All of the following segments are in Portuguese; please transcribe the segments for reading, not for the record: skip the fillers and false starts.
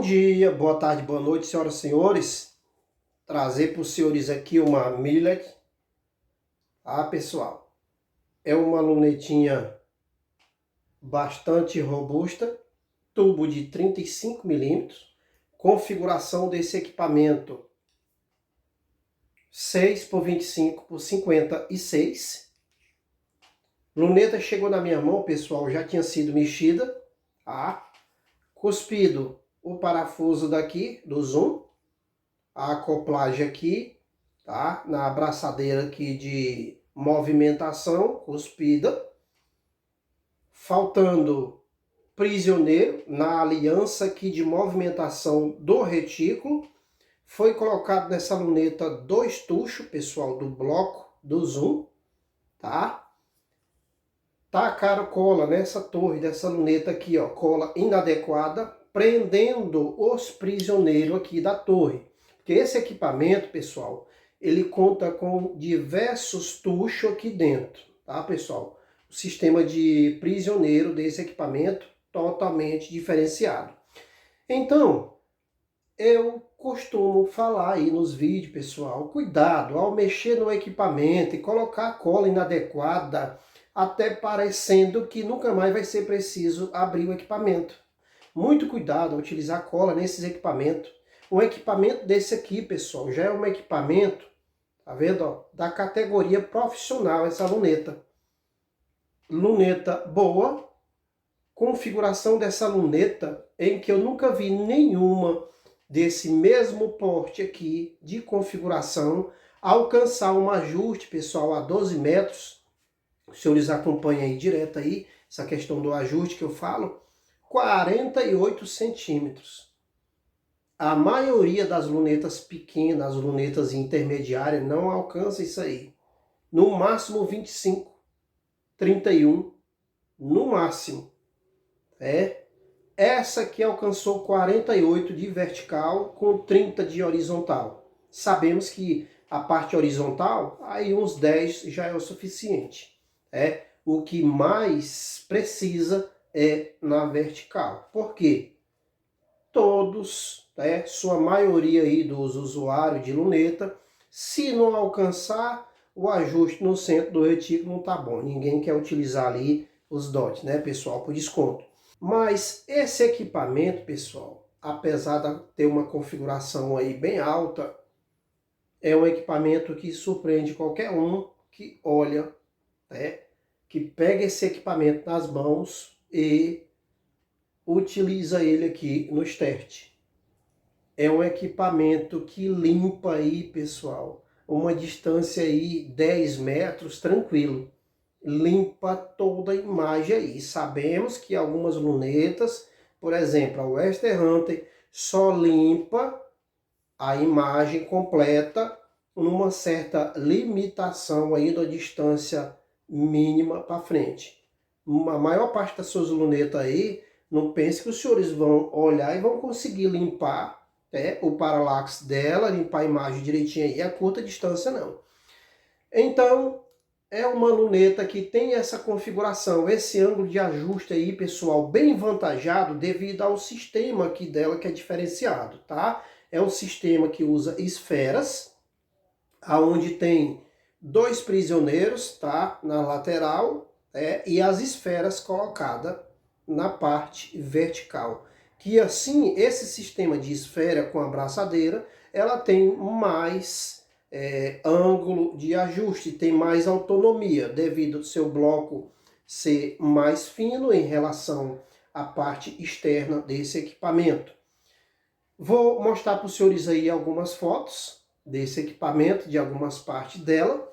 dia, boa tarde, boa noite, senhoras e senhores. Trazer para os senhores aqui uma Millet. Pessoal, é uma lunetinha bastante robusta, tubo de 35 milímetros, configuração desse equipamento 6 por 25 por 56. Luneta chegou na minha mão, pessoal, já tinha sido mexida, cuspido o parafuso daqui do zoom, a acoplagem aqui, tá? Na abraçadeira aqui de movimentação, cuspida. Faltando prisioneiro na aliança aqui de movimentação do retículo. Foi colocado nessa luneta 2 tuchos, pessoal, do bloco do zoom, tá? Tacaram cola nessa torre dessa luneta aqui, ó, cola inadequada, prendendo os prisioneiros aqui da torre. Porque esse equipamento, pessoal, ele conta com diversos tuchos aqui dentro, tá, pessoal? O sistema de prisioneiro desse equipamento totalmente diferenciado. Então, eu costumo falar aí nos vídeos, pessoal, cuidado ao mexer no equipamento e colocar a cola inadequada, até parecendo que nunca mais vai ser preciso abrir o equipamento. Muito cuidado ao utilizar cola nesses equipamentos. Um equipamento desse aqui, pessoal, já é um equipamento, tá vendo, ó, da categoria profissional, essa luneta. Luneta boa, configuração dessa luneta em que eu nunca vi nenhuma desse mesmo porte aqui de configuração alcançar um ajuste, pessoal, a 12 metros. Os senhores acompanham aí direto aí, essa questão do ajuste que eu falo, 48 centímetros. A maioria das lunetas pequenas, as lunetas intermediárias, não alcança isso aí. No máximo 25, 31, no máximo. Essa aqui alcançou 48 de vertical com 30 de horizontal. Sabemos que a parte horizontal, aí uns 10 já é o suficiente. O que mais precisa é na vertical. Por quê? Todos, sua maioria aí dos usuários de luneta, se não alcançar o ajuste no centro do retículo, não tá bom. Ninguém quer utilizar ali os dots, né, pessoal, por desconto. Mas esse equipamento, pessoal, apesar de ter uma configuração aí bem alta, é um equipamento que surpreende qualquer um que olha, que pega esse equipamento nas mãos e utiliza ele aqui no start. É um equipamento que limpa aí, pessoal, uma distância aí 10 metros tranquilo. Limpa toda a imagem aí. Sabemos que algumas lunetas, por exemplo, a Western Hunter, só limpa a imagem completa numa certa limitação aí da distância mínima para frente. A maior parte das suas lunetas aí, não pense que os senhores vão olhar e vão conseguir limpar o paralaxe dela, limpar a imagem direitinho aí a curta distância não. Então, é uma luneta que tem essa configuração, esse ângulo de ajuste aí, pessoal, bem vantajado devido ao sistema aqui dela que é diferenciado, tá? É um sistema que usa esferas, aonde tem 2 prisioneiros, tá? Na lateral, e as esferas colocadas na parte vertical. Que assim, esse sistema de esfera com abraçadeira, ela tem mais ângulo de ajuste, tem mais autonomia, devido ao seu bloco ser mais fino em relação à parte externa desse equipamento. Vou mostrar para os senhores aí algumas fotos desse equipamento, de algumas partes dela.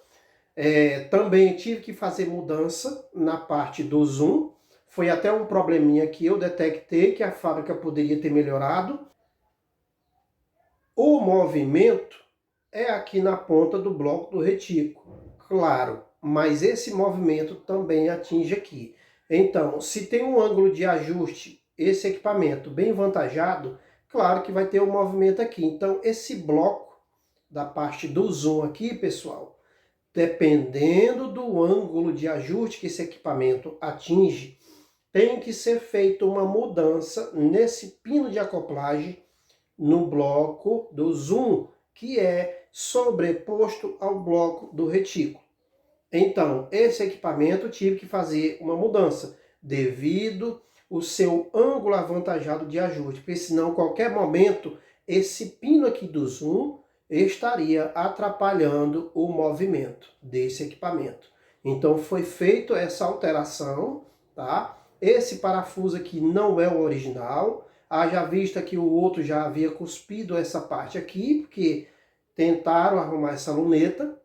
Também tive que fazer mudança na parte do zoom. Foi até um probleminha que eu detectei que a fábrica poderia ter melhorado. O movimento é aqui na ponta do bloco do retículo, claro, mas esse movimento também atinge aqui. Então, se tem um ângulo de ajuste, esse equipamento bem vantajado, claro que vai ter um movimento aqui. Então, esse bloco da parte do zoom aqui, pessoal, dependendo do ângulo de ajuste que esse equipamento atinge, tem que ser feita uma mudança nesse pino de acoplagem no bloco do zoom, que é sobreposto ao bloco do retículo. Então, esse equipamento eu tive que fazer uma mudança, devido o seu ângulo avantajado de ajuste, porque senão, em qualquer momento, esse pino aqui do zoom estaria atrapalhando o movimento desse equipamento. Então, foi feita essa alteração, tá? Esse parafuso aqui não é o original, haja vista que o outro já havia cuspido essa parte aqui, porque tentaram arrumar essa luneta,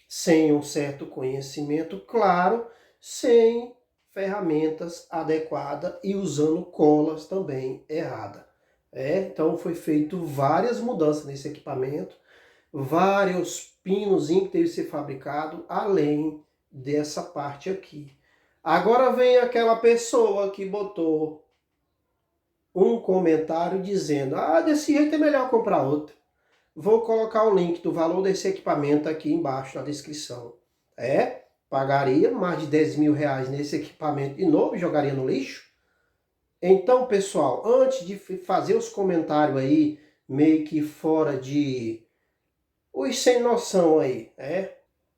sem um certo conhecimento claro, sem ferramentas adequadas e usando colas também errada. Então foi feito várias mudanças nesse equipamento, vários pinos que teve que ser fabricado, além dessa parte aqui. Agora vem aquela pessoa que botou um comentário dizendo: ah, desse jeito é melhor comprar outro. Vou colocar o link do valor desse equipamento aqui embaixo na descrição. Pagaria mais de 10 mil reais nesse equipamento de novo e jogaria no lixo? Então, pessoal, antes de fazer os comentários aí, meio que fora de... os sem noção aí,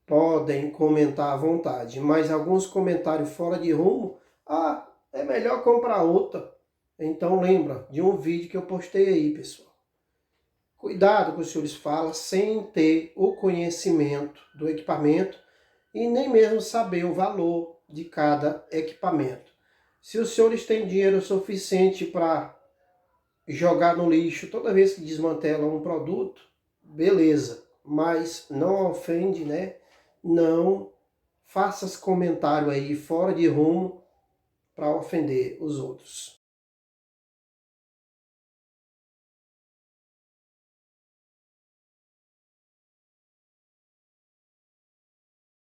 podem comentar à vontade, mas alguns comentários fora de rumo, é melhor comprar outra. Então lembra de um vídeo que eu postei aí, pessoal. Cuidado com o que os senhores falam sem ter o conhecimento do equipamento e nem mesmo saber o valor de cada equipamento. Se os senhores têm dinheiro suficiente para jogar no lixo toda vez que desmantelam um produto, beleza, mas não ofende, né? Não faça comentário aí fora de rumo para ofender os outros.